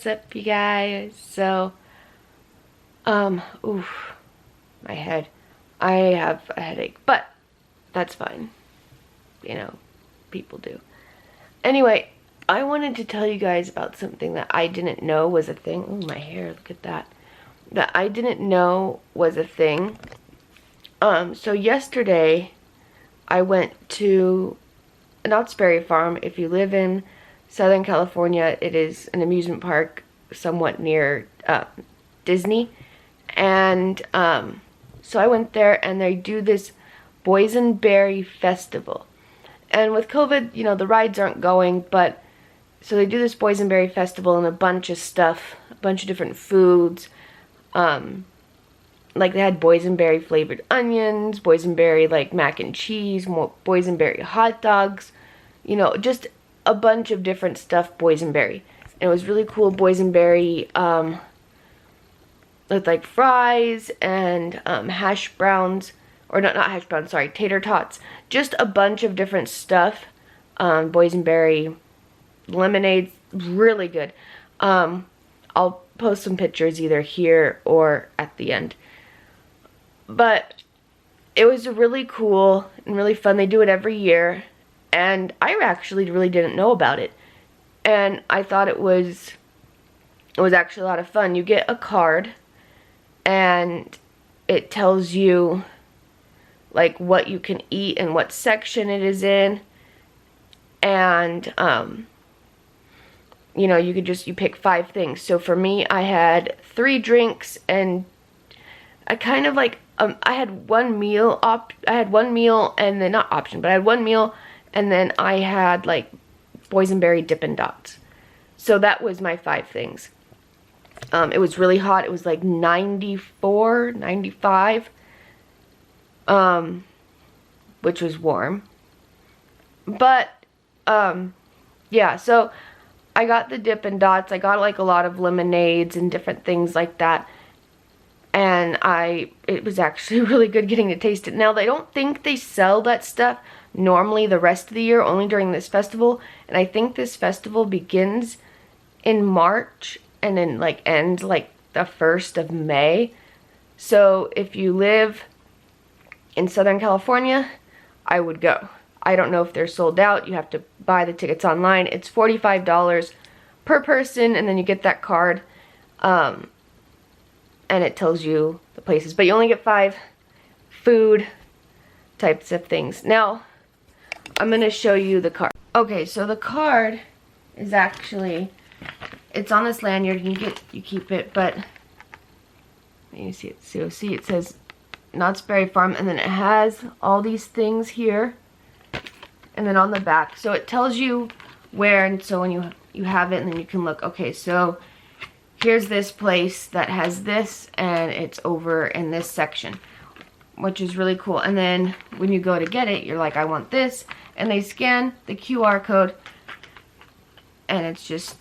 up, you guys? So, oof, my head. I have a headache, but that's fine. You know, people do. Anyway, I wanted to tell you guys about something that I didn't know was a thing. Oh, my hair, look at that. That I didn't know was a thing. So yesterday, I went to Knott's Berry Farm. If you live in Southern California, it is an amusement park somewhat near Disney. And so I went there, and they do this Boysenberry festival. And with COVID, you know, the rides aren't going, but so they do this Boysenberry festival and a bunch of stuff, a bunch of different foods. Like they had boysenberry flavored onions, boysenberry like mac and cheese, boysenberry hot dogs, you know, just a bunch of different stuff boysenberry. And it was really cool boysenberry with like fries and hash browns, or not hash browns, sorry, tater tots. Just a bunch of different stuff. Boysenberry lemonade, really good. I'll post some pictures either here or at the end. But it was really cool and really fun. They do it every year, and I actually really didn't know about it. And I thought it was actually a lot of fun. You get a card, and it tells you like what you can eat and what section it is in. And you know, you pick 5 things. So for me, I had 3 drinks, and I kind of like I had one meal and then not option, but I had one meal, and then I had like boysenberry Dippin' Dots. So that was my 5 things. It was really hot. It was like 94, 95, which was warm. But yeah, so I got the Dippin' Dots. I got like a lot of lemonades and different things like that. And it was actually really good getting to taste it. Now, I don't think they sell that stuff normally the rest of the year, only during this festival. And I think this festival begins in March and then like ends like the 1st of May. So if you live in Southern California, I would go. I don't know if they're sold out. You have to buy the tickets online. It's $45 per person, and then you get that card. And it tells you the places. But you only get 5 food types of things. Now, I'm going to show you the card. Okay, so the card is actually, it's on this lanyard. You keep it, but you see it. So see, it says Knott's Berry Farm, and then it has all these things here, and then on the back. So it tells you where, and so when you have it, and then you can look. Okay, so here's this place that has this, and it's over in this section, which is really cool. And then when you go to get it, you're like, I want this, and they scan the QR code, and it's just,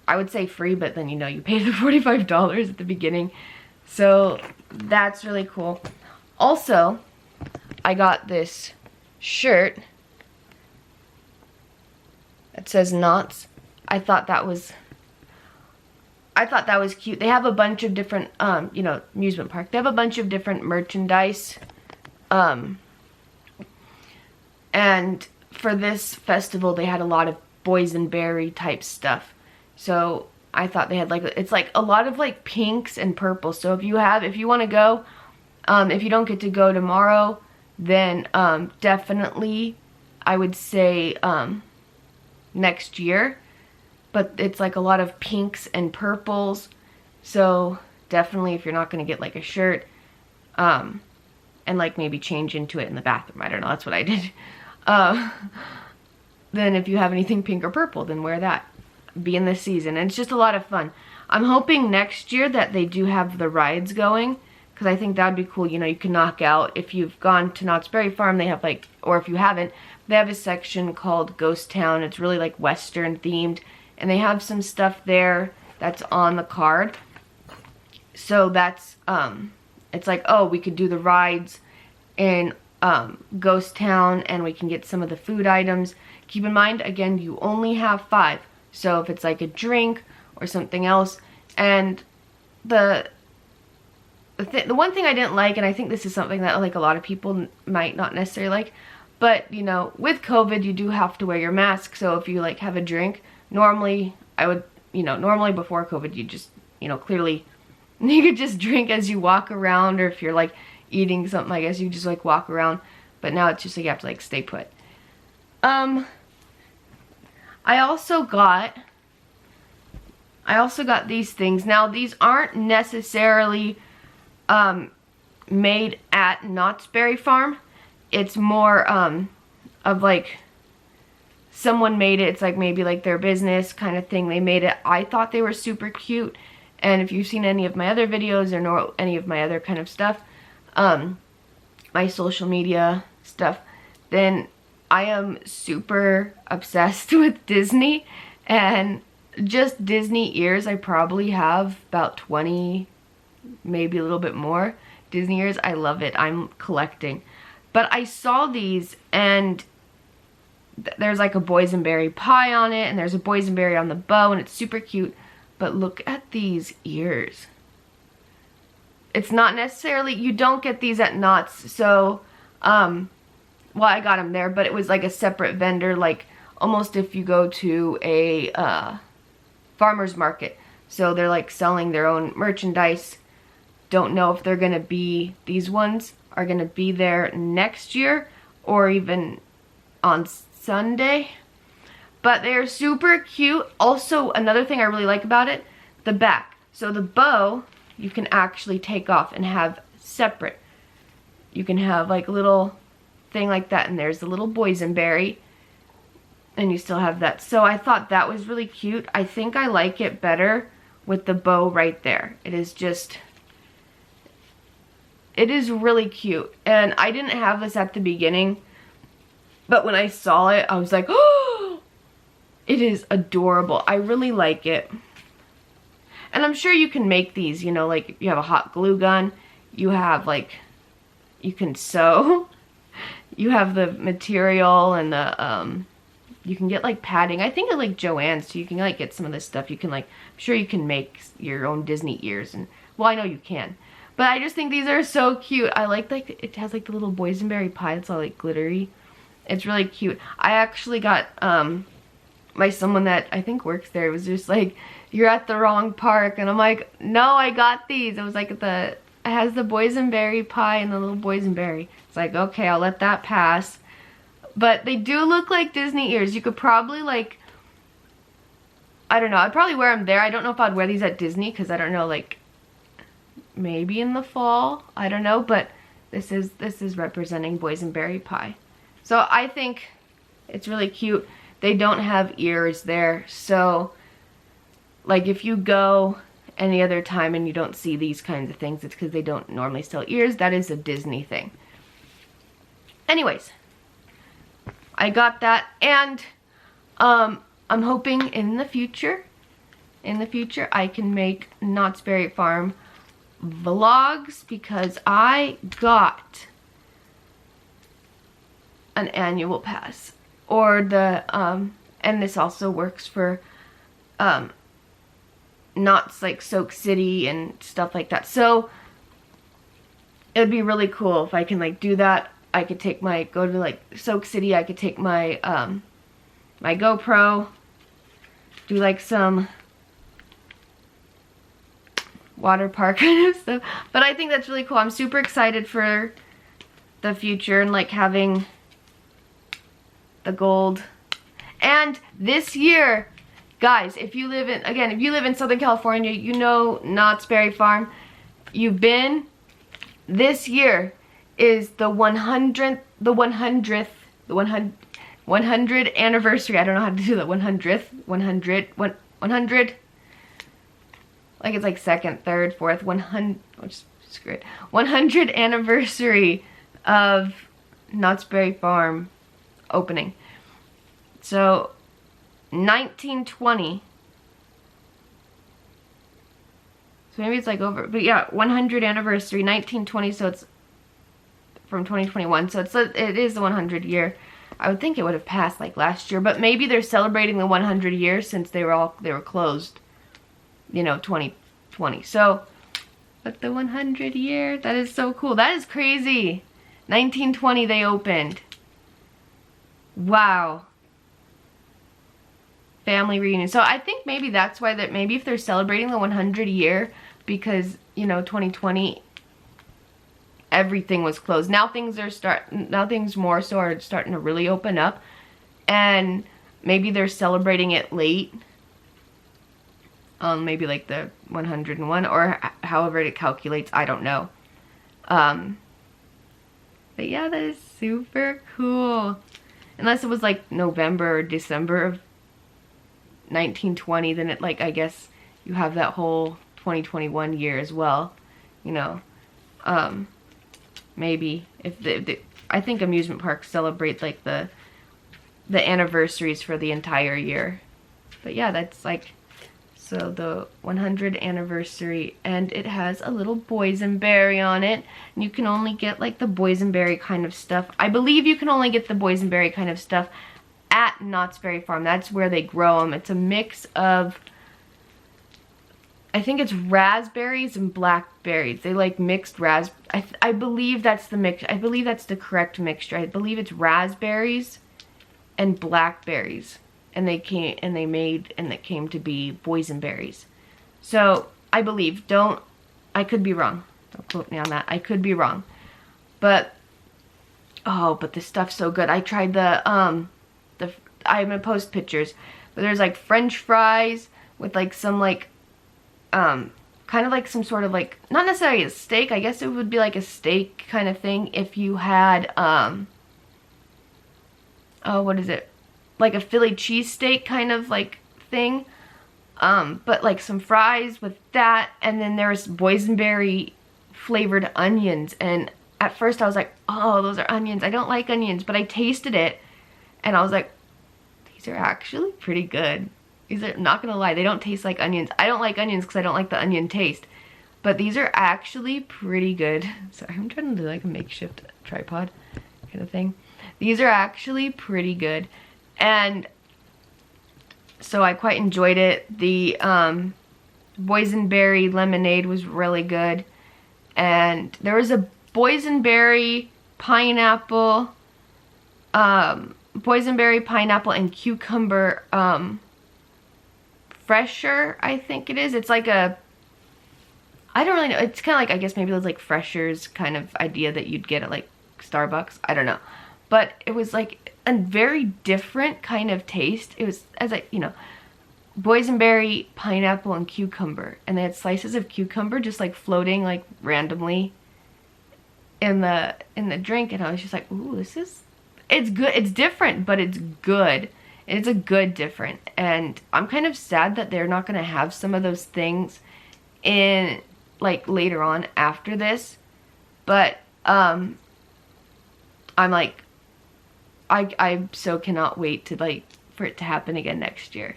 I would say free, but then you know you pay the $45 at the beginning. So that's really cool. Also, I got this shirt that says Knott's. I thought that was cute. They have a bunch of different, you know, amusement park. They have a bunch of different merchandise. And for this festival, they had a lot of boysenberry type stuff. So I thought they had like, it's like a lot of like pinks and purples. So if you want to go, if you don't get to go tomorrow, then definitely I would say next year. But it's like a lot of pinks and purples. So definitely if you're not going to get like a shirt, and like maybe change into it in the bathroom. I don't know, that's what I did. Then if you have anything pink or purple, then wear that. Be in this season. And it's just a lot of fun. I'm hoping next year that they do have the rides going, because I think that would be cool. You know, you can knock out. If you've gone to Knott's Berry Farm, they have like, or if you haven't, they have a section called Ghost Town. It's really like Western themed. And they have some stuff there that's on the card. So that's, it's like, oh, we could do the rides in Ghost Town, and we can get some of the food items. Keep in mind, again, you only have 5. So if it's like a drink or something else. And the one thing I didn't like, and I think this is something that like a lot of people might not necessarily like, but you know, with COVID you do have to wear your mask. So if you like have a drink, normally I would, you know, normally before COVID you just, you know, clearly you could just drink as you walk around, or if you're like eating something, I guess you just like walk around. But now it's just like you have to like stay put. I also got these things. Now these aren't necessarily made at Knott's Berry Farm. It's more of like someone made it. It's like maybe like their business kind of thing. They made it. I thought they were super cute. And if you've seen any of my other videos or know any of my other kind of stuff, my social media stuff, then I am super obsessed with Disney. And just Disney ears, I probably have about 20, maybe a little bit more Disney ears. I love it. I'm collecting. But I saw these, and there's like a boysenberry pie on it, and there's a boysenberry on the bow, and it's super cute. But look at these ears. It's not necessarily, you don't get these at Knott's, so, well, I got them there, but it was like a separate vendor, like almost if you go to a farmer's market. So they're like selling their own merchandise. Don't know if they're gonna be, these ones are gonna be there next year or even on Sunday. But they're super cute. Also, another thing I really like about it, the back. So the bow, you can actually take off and have separate. You can have like a little thing like that, and there's the little boysenberry, and you still have that. So I thought that was really cute. I think I like it better with the bow right there. It is just, it is really cute. And I didn't have this at the beginning, but when I saw it, I was like, oh, it is adorable. I really like it. And I'm sure you can make these, you know, like you have a hot glue gun, you have like, you can sew, you have the material and the, you can get like padding. I think at like Joann's, so you can like get some of this stuff. You can like, I'm sure you can make your own Disney ears, and well, I know you can. But I just think these are so cute. I like it has like the little boysenberry pie that's all like glittery. It's really cute. I actually got, someone that I think works there was just like, you're at the wrong park. And I'm like, no, I got these. It was like it has the boysenberry pie and the little boysenberry. It's like, okay, I'll let that pass. But they do look like Disney ears. You could probably like, I don't know, I'd probably wear them there. I don't know if I'd wear these at Disney, because I don't know, like, maybe in the fall. I don't know, but this is representing boysenberry pie. So I think it's really cute. They don't have ears there, so like if you go any other time and you don't see these kinds of things, it's because they don't normally sell ears. That is a Disney thing. Anyways, I got that, and I'm hoping in the future I can make Knott's Berry Farm vlogs, because I got an annual pass, or the and this also works for Knott's, like Soak City and stuff like that. So it'd be really cool if I can like do that. I could take go to like Soak City. I could take my my GoPro, do like some water park kind of stuff. But I think that's really cool. I'm super excited for the future and like having the gold. And this year, guys, if you live in Southern California, you know Knott's Berry Farm. You've been. This year is the 100th anniversary. I don't know how to do that. 100. Like it's like second, third, fourth, 100. Oh, just screw it. 100 anniversary of Knott's Berry Farm opening. So 1920. So maybe it's like over, but yeah, 100 anniversary, 1920. So it's from 2021. So it is the 100 year. I would think it would have passed like last year, but maybe they're celebrating the 100 years since they were closed. you know, 2020. So, but the 100 year, that is so cool. That is crazy. 1920 they opened. Wow. Family reunion. So I think maybe that's why, that maybe if they're celebrating the 100 year, because, you know, 2020 everything was closed. Now things more so are starting to really open up, and maybe they're celebrating it late. Maybe like the 101 or however it calculates, I don't know. But yeah, that is super cool. Unless it was like November or December of 1920, then it, like, I guess you have that whole 2021 year as well, you know. Maybe if I think amusement parks celebrate like the anniversaries for the entire year. But yeah, that's like, so the 100th anniversary, and it has a little boysenberry on it. And you can only get like the boysenberry kind of stuff. I believe you can only get the boysenberry kind of stuff at Knott's Berry Farm. That's where they grow them. It's a mix of, I think it's raspberries and blackberries. They like mixed I believe that's the mix. I believe that's the correct mixture. I believe it's raspberries and blackberries. And it came to be boysenberries. So I believe, I could be wrong. Don't quote me on that. I could be wrong. But oh, but this stuff's so good. I tried I'm gonna post pictures. But there's like French fries with like some like kind of like some sort of like, not necessarily a steak. I guess it would be like a steak kind of thing if you had oh, what is it? Like a Philly cheesesteak kind of like thing, but like some fries with that, and then there's boysenberry flavored onions. And at first I was like, oh, those are onions. I don't like onions, but I tasted it and I was like, these are actually pretty good. These are, not gonna lie, they don't taste like onions. I don't like onions because I don't like the onion taste, but these are actually pretty good. Sorry, I'm trying to do like a makeshift tripod kind of thing. These are actually pretty good. And so I quite enjoyed it. The boysenberry lemonade was really good. And there was a boysenberry pineapple and cucumber fresher, I think it is. It's like a, I don't really know. It's kind of like, I guess maybe it was like Freshers kind of idea that you'd get at like Starbucks. I don't know. But it was like a very different kind of taste. It was, as you know, boysenberry, pineapple, and cucumber. And they had slices of cucumber just like floating like randomly in the drink. And I was just like, ooh, it's good. It's different, but it's good. It's a good different. And I'm kind of sad that they're not going to have some of those things in like later on after this. But I'm like, I so cannot wait to like for it to happen again next year.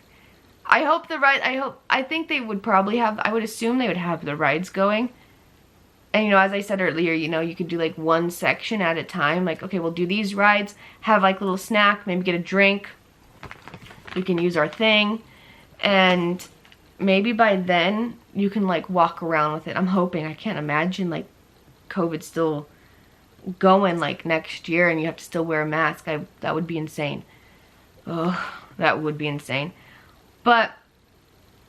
I think they would probably have, I would assume they would have the rides going. And you know, as I said earlier, you know, you could do like one section at a time. Like, okay, we'll do these rides, have like a little snack, maybe get a drink. We can use our thing. And maybe by then you can like walk around with it. I'm hoping. I can't imagine like COVID still going like next year and you have to still wear a mask. That would be insane. Oh, that would be insane. But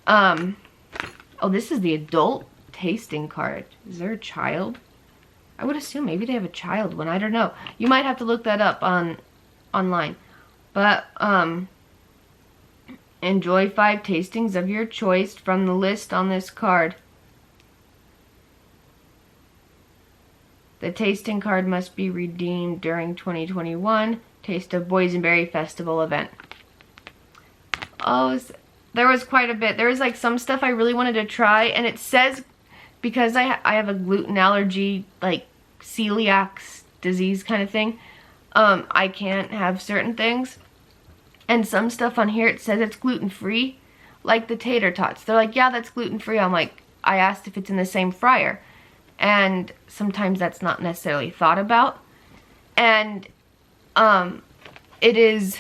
oh, this is the adult tasting card. Is there a child? I would assume maybe they have a child one. I don't know. You might have to look that up online. But enjoy 5 tastings of your choice from the list on this card. The tasting card must be redeemed during 2021 Taste of Boysenberry Festival event. Oh, there was quite a bit. There was like some stuff I really wanted to try, and it says, because I have a gluten allergy, like celiac disease kind of thing, I can't have certain things. And some stuff on here, it says it's gluten-free, like the tater tots. They're like, yeah, that's gluten-free. I'm like, I asked if it's in the same fryer. And sometimes that's not necessarily thought about. And it is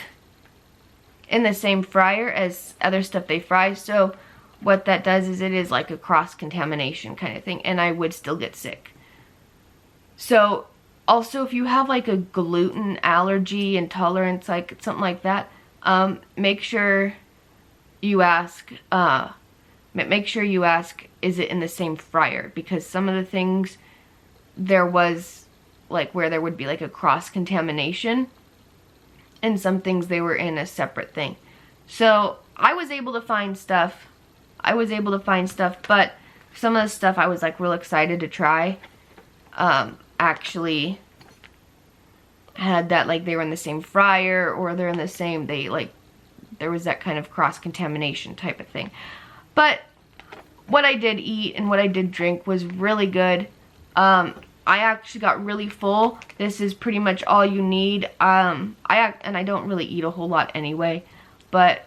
in the same fryer as other stuff they fry. So what that does is it is like a cross-contamination kind of thing, and I would still get sick. So also, if you have like a gluten allergy, intolerance, like something like that, make sure you ask, is it in the same fryer? Because some of the things, there was like where there would be like a cross-contamination, and some things they were in a separate thing. So I was able to find stuff. But some of the stuff I was like real excited to try, actually had that, like, they were in the same fryer, or they're in the same, there was that kind of cross-contamination type of thing. But what I did eat and what I did drink was really good. I actually got really full. This is pretty much all you need. And I don't really eat a whole lot anyway, but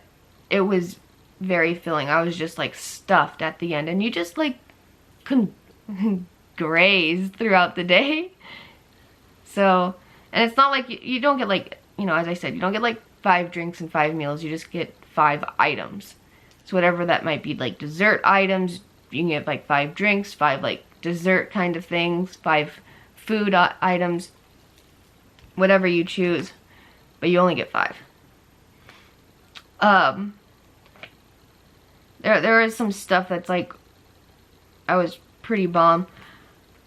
it was very filling. I was just like stuffed at the end, and you just like can graze throughout the day. So, and it's not like you don't get like, you know, as I said, you don't get like 5 drinks and 5 meals. You just get 5 items. So whatever that might be, like dessert items, you can get like 5 drinks, 5 like dessert kind of things, 5 food items, whatever you choose, but you only get 5. There is some stuff that's like, I was pretty bomb.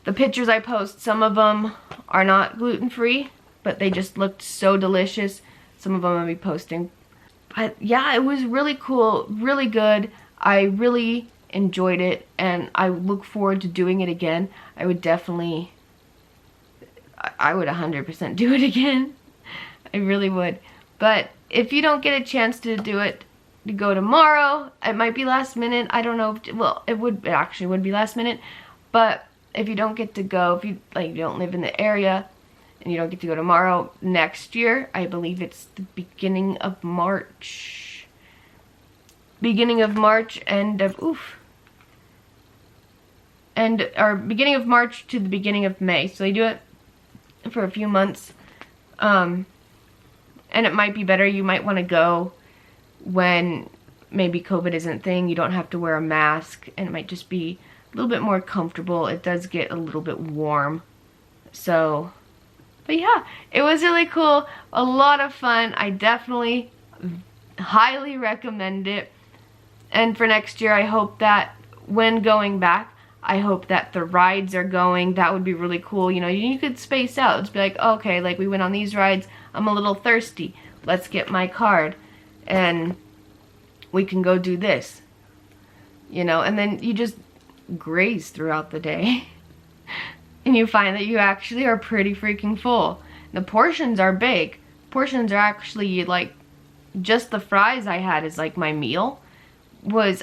The pictures I post, some of them are not gluten-free, but they just looked so delicious. Some of them I'll be posting. But yeah, it was really cool, really good. I really enjoyed it, and I look forward to doing it again. I would 100% do it again. I really would. But if you don't get a chance to do it, to go tomorrow, it might be last minute. I don't know. Well, it actually would be last minute. But if you don't get to go, if you you don't live in the area and you don't get to go tomorrow, next year, I believe it's the beginning of March. Beginning of March or beginning of March to the beginning of May. So they do it for a few months. And it might be better. You might want to go when maybe COVID isn't a thing. You don't have to wear a mask, and it might just be a little bit more comfortable. It does get a little bit warm. So, but yeah, it was really cool. A lot of fun. I definitely highly recommend it. And for next year, I hope that when going back, I hope that the rides are going. That would be really cool. You know, you could space out. It's be like, okay, like we went on these rides. I'm a little thirsty. Let's get my card, and we can go do this. You know, and then you just graze throughout the day. And you find that you actually are pretty freaking full. The portions are big. Portions are actually like, just the fries I had is like my meal.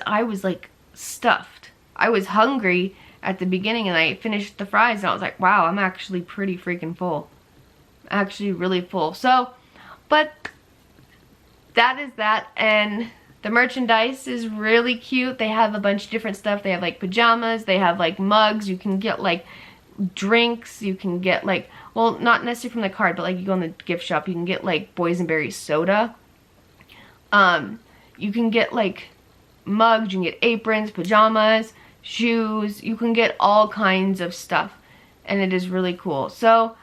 I was like stuffed. I was hungry at the beginning, and I finished the fries, and I was like, wow, I'm actually pretty freaking full. Actually really full. So, but that is that. And the merchandise is really cute. They have a bunch of different stuff. They have like pajamas, they have like mugs, you can get like drinks, you can get like, well, not necessarily from the card, but like you go in the gift shop, you can get like Boysenberry soda. You can get like mugs, you can get aprons, pajamas, shoes, you can get all kinds of stuff, and it is really cool. So,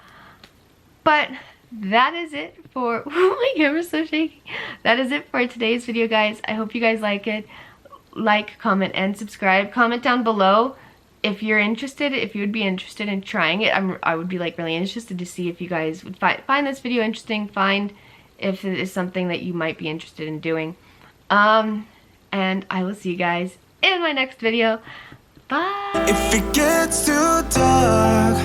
but that is it for, oh my camera's so shaky. That is it for today's video, guys. I hope you guys like it. Like, comment, and subscribe. Comment down below if you're interested, if you would be interested in trying it. I would be like really interested to see if you guys would find this video interesting, find if it is something that you might be interested in doing. And I will see you guys in my next video. Bye! If it gets too dark,